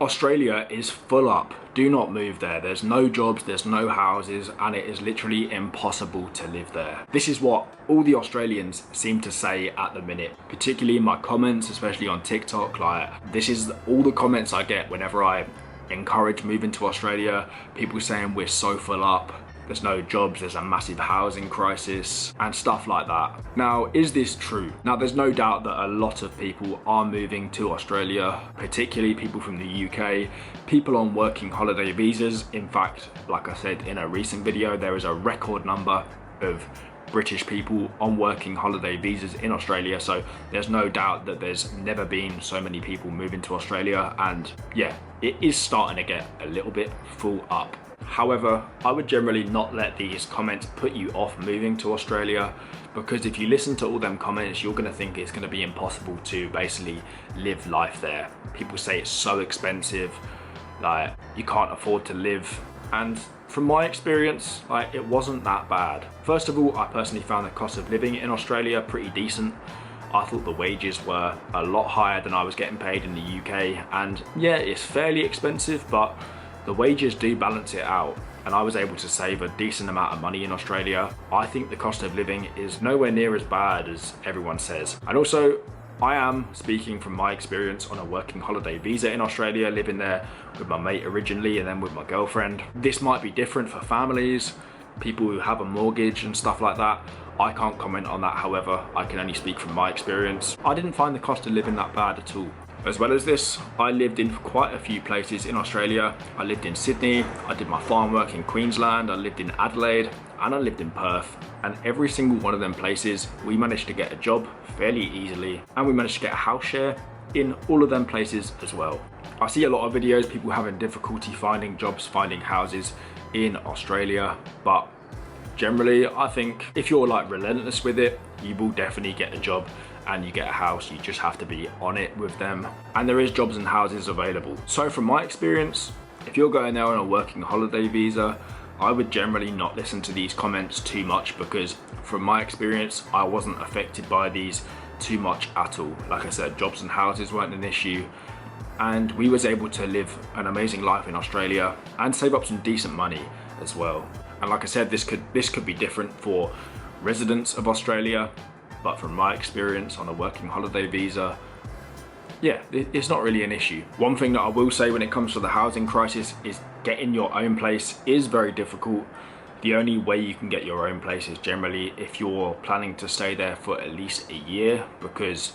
Australia is full up. Do not move there. There's no jobs, there's no houses, and it is literally impossible to live there. This is what all the Australians seem to say at the minute, particularly in my comments, especially on TikTok. Like, this is all the comments I get whenever I encourage moving to Australia. People saying we're so full up, there's no jobs, there's a massive housing crisis and stuff like that. Now, is this true? Now, there's no doubt that a lot of people are moving to Australia, particularly people from the UK, people on working holiday visas. In fact, like I said in a recent video, there is a record number of British people on working holiday visas in Australia, so there's no doubt that there's never been so many people moving to Australia, and yeah, it is starting to get a little bit full up. However, I would generally not let these comments put you off moving to Australia, because if you listen to all them comments, you're going to think it's going to be impossible to basically live life there. People say it's so expensive, like you can't afford to live, and from my experience, like, it wasn't that bad. First of all, I personally found the cost of living in Australia pretty decent. I thought the wages were a lot higher than I was getting paid in the UK, and yeah, it's fairly expensive, but the wages do balance it out, and I was able to save a decent amount of money in Australia. I think the cost of living is nowhere near as bad as everyone says. And also, I am speaking from my experience on a working holiday visa in Australia, living there with my mate originally and then with my girlfriend. This might be different for families, people who have a mortgage and stuff like that. I can't comment on that, however, I can only speak from my experience. I didn't find the cost of living that bad at all. As well as this, I lived in quite a few places in Australia. I lived in Sydney, I did my farm work in Queensland, I lived in Adelaide, and I lived in Perth. And every single one of them places, we managed to get a job fairly easily, and we managed to get a house share in all of them places as well. I see a lot of videos, people having difficulty finding jobs, finding houses in Australia, but generally, I think if you're like relentless with it, you will definitely get a job and you get a house. You just have to be on it with them, and there is jobs and houses available. So from my experience, if you're going there on a working holiday visa, I would generally not listen to these comments too much, because from my experience, I wasn't affected by these too much at all. Like I said, jobs and houses weren't an issue, and we was able to live an amazing life in Australia and save up some decent money as well. And like I said, this could be different for residents of Australia, but from my experience on a working holiday visa, yeah, it's not really an issue. One thing that I will say when it comes to the housing crisis is getting your own place is very difficult. The only way you can get your own place is generally if you're planning to stay there for at least a year, because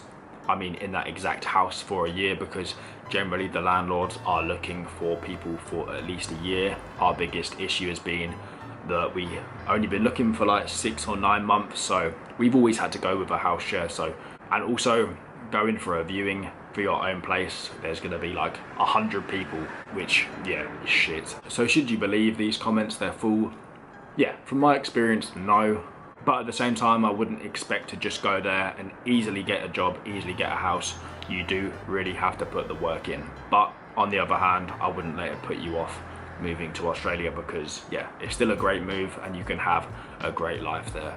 I mean in that exact house for a year, because generally the landlords are looking for people for at least a year. Our biggest issue has been that we only been looking for like 6 or 9 months, so we've always had to go with a house share. So, and also going for a viewing for your own place, there's going to be like 100 people, which yeah, is shit. So should you believe these comments, they're full? Yeah, from my experience, no. But at the same time, I wouldn't expect to just go there and easily get a job, easily get a house. You do really have to put the work in. But on the other hand, I wouldn't let it put you off moving to Australia, because yeah, it's still a great move and you can have a great life there.